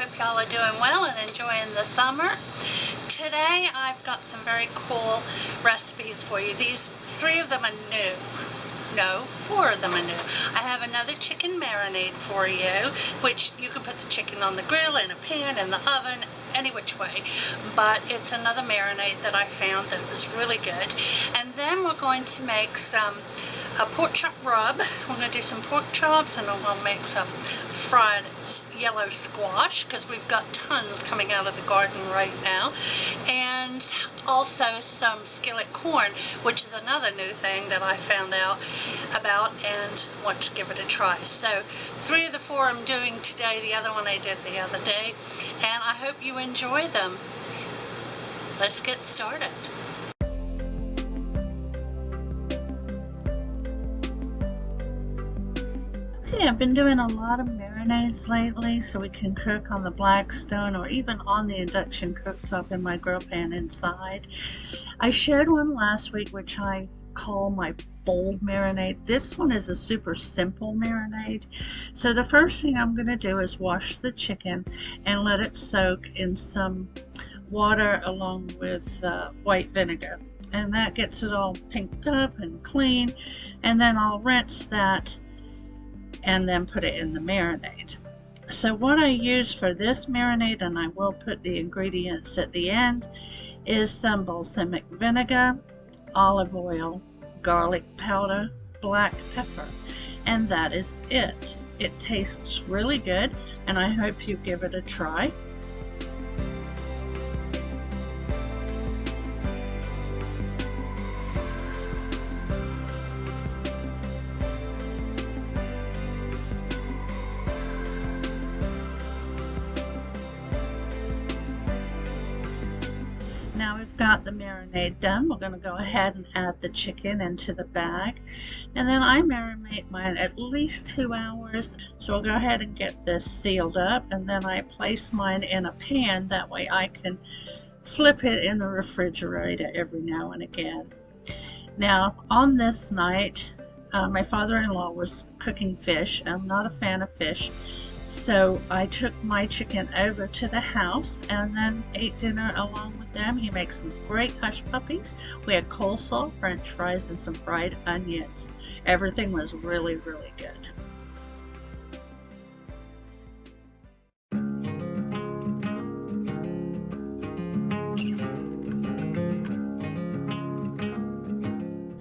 hope y'all are doing well and enjoying the summer. Today I've got some very cool recipes for you. These 3 of them are new. No, 4 of them are new. I have another chicken marinade for you, which you can put the chicken on the grill, in a pan, in the oven, any which way. But it's another marinade that I found that was really good. And then we're going to make a pork chop rub. We're going to do some pork chops, and we'll make some fried yellow squash, because we've got tons coming out of the garden right now. And also some skillet corn, which is another new thing that I found out about and want to give it a try. So 3 of the 4 I'm doing today, the other one I did the other day, and I hope you enjoy them. Let's get started. Okay, I've been doing a lot of marinades lately so we can cook on the Blackstone or even on the induction cooktop in my grill pan inside. I shared one last week which I call my bold marinade. This one is a super simple marinade. So the first thing I'm going to do is wash the chicken and let it soak in some water along with white vinegar. And that gets it all pinked up and clean. And then I'll rinse that and then put it in the marinade. So what I use for this marinade, and I will put the ingredients at the end, is some balsamic vinegar, olive oil, garlic powder, black pepper, and that is it. It tastes really good, and I hope you give it a try. Now we've got the marinade done, we're going to go ahead and add the chicken into the bag. And then I marinate mine at least 2 hours. So I'll go ahead and get this sealed up, and then I place mine in a pan. That way I can flip it in the refrigerator every now and again. Now on this night, my father-in-law was cooking fish. I'm not a fan of fish. So I took my chicken over to the house and then ate dinner along with them. He makes some great hush puppies. We had coleslaw, french fries, and some fried onions. Everything was really, really good.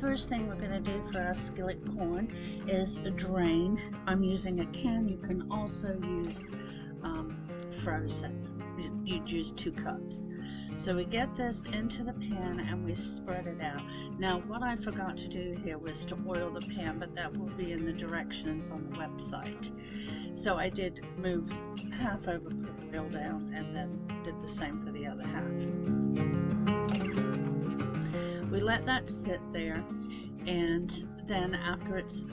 First thing we're going to do for our skillet corn is drain. I'm using a can. You can also use frozen. You'd use 2 cups. So we get this into the pan and we spread it out. Now what I forgot to do here was to oil the pan, but that will be in the directions on the website. So I did move half over, put the oil down, and then did the same for the other half. We let that sit there, and then after it's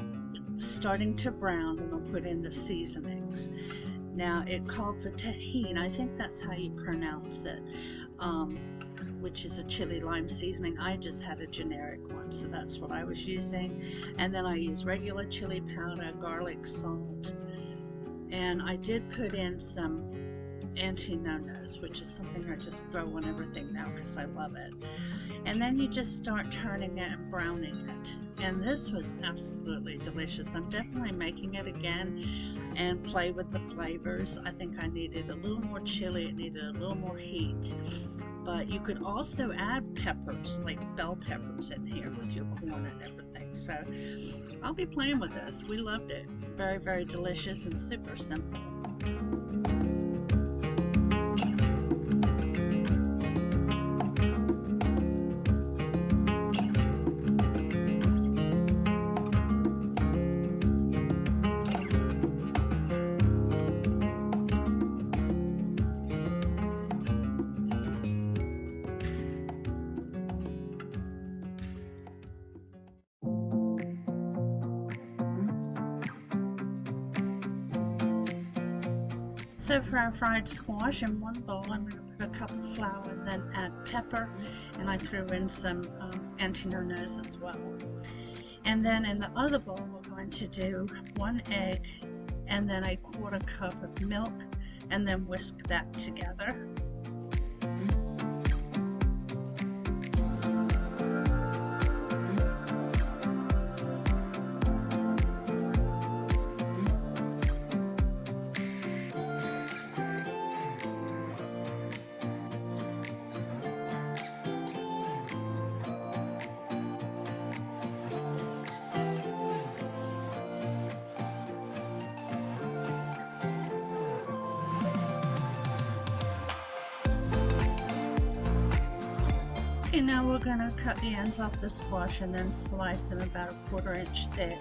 starting to brown, we'll put in the seasonings. Now it called for tahini, I think that's how you pronounce it, which is a chili lime seasoning. I just had a generic one, so that's what I was using. And then I use regular chili powder, garlic salt, and I did put in some anti-no-nos, which is something I just throw on everything now because I love it. And then you just start turning it and browning it. And this was absolutely delicious. I'm definitely making it again and play with the flavors. I think I needed a little more chili, it needed a little more heat. But you could also add peppers, like bell peppers in here with your corn and everything. So I'll be playing with this. We loved it. Very, very delicious and super simple. So for our fried squash, in one bowl I'm going to put a cup of flour and then add pepper, and I threw in some anti-no-nos as well. And then in the other bowl we're going to do 1 egg and then a 1/4 cup of milk and then whisk that together. Okay, now we're going to cut the ends off the squash and then slice them about 1/4 inch thick.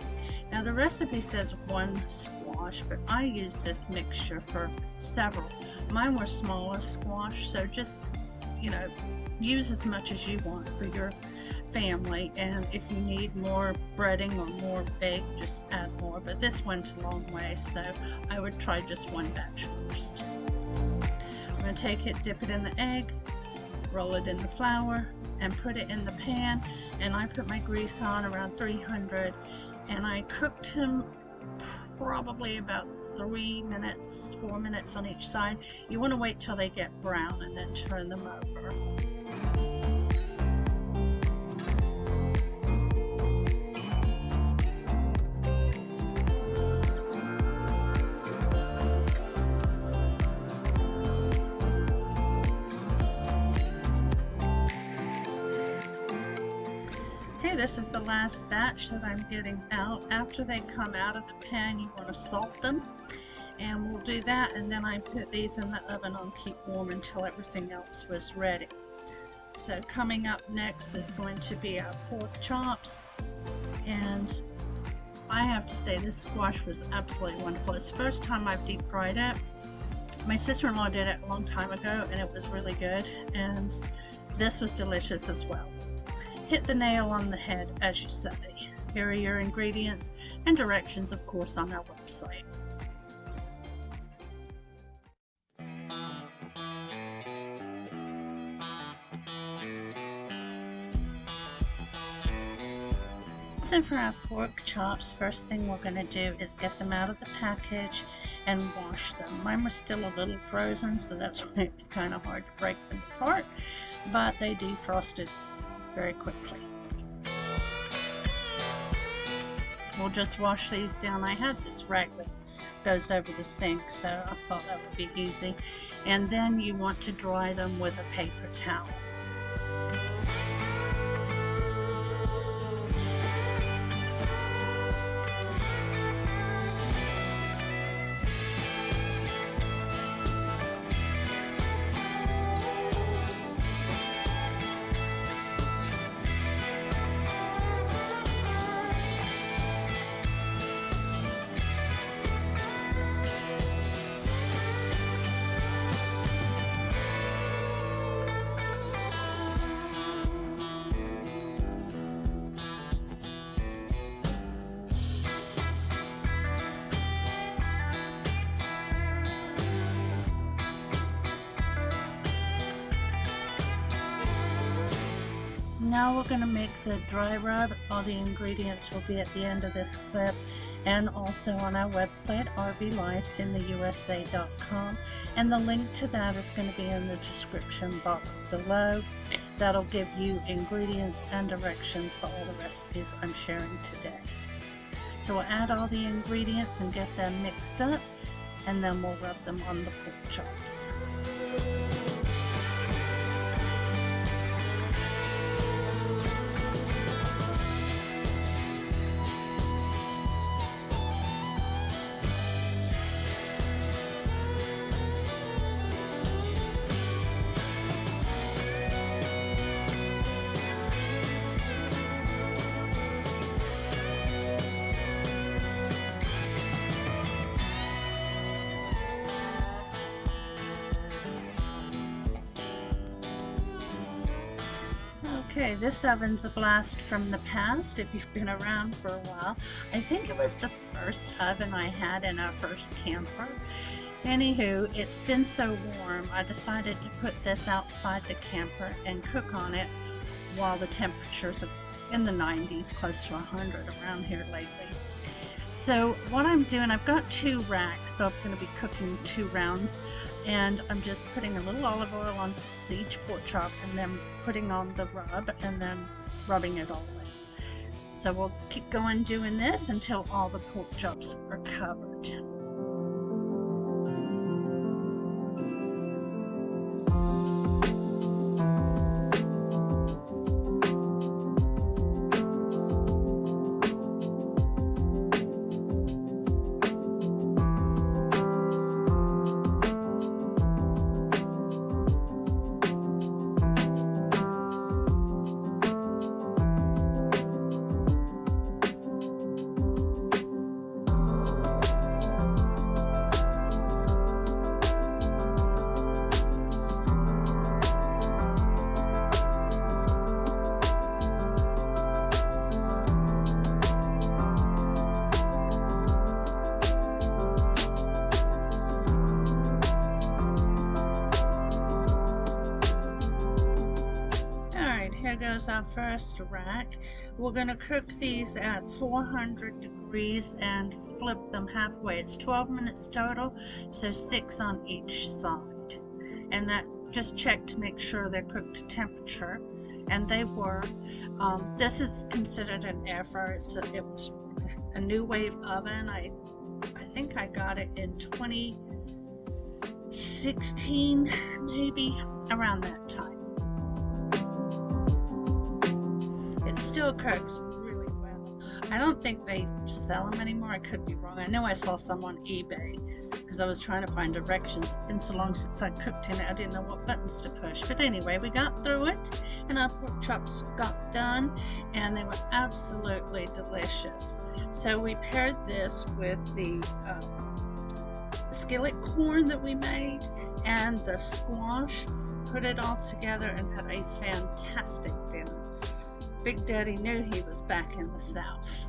Now the recipe says 1 squash, but I use this mixture for several. Mine were smaller squash, so just, use as much as you want for your family, and if you need more breading or more bake, just add more, but this went a long way, so I would try just 1 batch first. I'm going to take it, dip it in the egg, roll it in the flour, and put it in the pan, and I put my grease on around 300, and I cooked them probably about 3 minutes, 4 minutes on each side. You want to wait till they get brown and then turn them over. Okay, this is the last batch that I'm getting out. After they come out of the pan, you want to salt them, and we'll do that, and then I put these in the oven on keep warm until everything else was ready. So coming up next is going to be our pork chops, and I have to say this squash was absolutely wonderful. It's the first time I've deep fried it. My sister-in-law did it a long time ago, and it was really good, and this was delicious as well. Hit the nail on the head, as you say. Here are your ingredients and directions, of course, on our website. So for our pork chops, first thing we're going to do is get them out of the package and wash them. Mine were still a little frozen, so that's why it's kind of hard to break them apart, but they defrosted very quickly. We'll just wash these down. I had this rag that goes over the sink, so I thought that would be easy. And then you want to dry them with a paper towel. Now we're going to make the dry rub. All the ingredients will be at the end of this clip and also on our website rblifeintheusa.com, and the link to that is going to be in the description box below. That'll give you ingredients and directions for all the recipes I'm sharing today. So we'll add all the ingredients and get them mixed up, and then we'll rub them on the pork chops. Okay, this oven's a blast from the past if you've been around for a while. I think it was the first oven I had in our first camper. Anywho, it's been so warm, I decided to put this outside the camper and cook on it while the temperatures are in the 90s, close to 100 around here lately. So what I'm doing, I've got 2 racks, so I'm going to be cooking 2 rounds And I'm just putting a little olive oil on each pork chop and then putting on the rub and then rubbing it all in. So we'll keep going doing this until all the pork chops are covered. Here goes our first rack. We're going to cook these at 400 degrees and flip them halfway. It's 12 minutes total, so 6 on each side. And that just check to make sure they're cooked to temperature, and they were. This is considered an air fryer. It was a new wave oven. I think I got it in 2016, maybe around that time. It still cooks really well. I don't think they sell them anymore. I could be wrong. I know I saw some on eBay because I was trying to find directions. It's been so long since I cooked in it, I didn't know what buttons to push. But anyway, we got through it and our pork chops got done and they were absolutely delicious. So we paired this with the skillet corn that we made and the squash, put it all together and had a fantastic dinner. Big Daddy knew he was back in the South.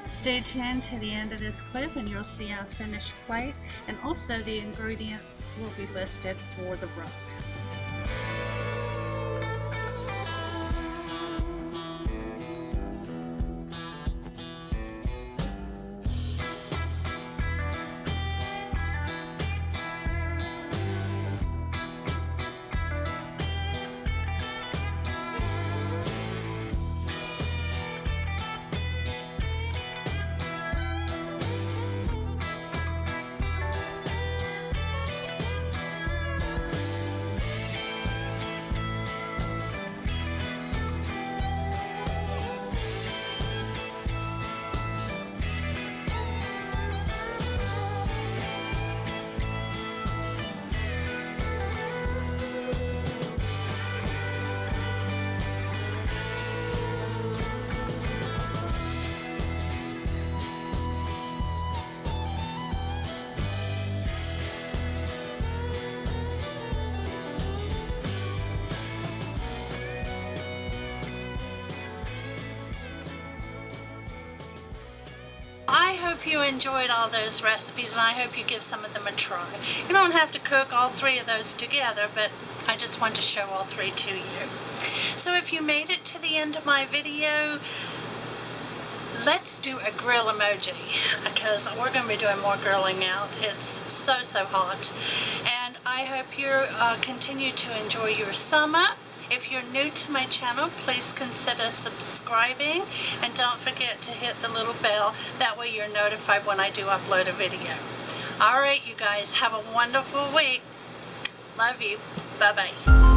Stay tuned to the end of this clip and you'll see our finished plate, and also the ingredients will be listed for the rub. I hope you enjoyed all those recipes, and I hope you give some of them a try. You don't have to cook all 3 of those together, but I just want to show all 3 to you. So if you made it to the end of my video, let's do a grill emoji, because we're going to be doing more grilling out. It's so hot. And I hope you continue to enjoy your summer. If you're new to my channel, please consider subscribing, and don't forget to hit the little bell. That way you're notified when I do upload a video. Alright, you guys, have a wonderful week. Love you. Bye-bye.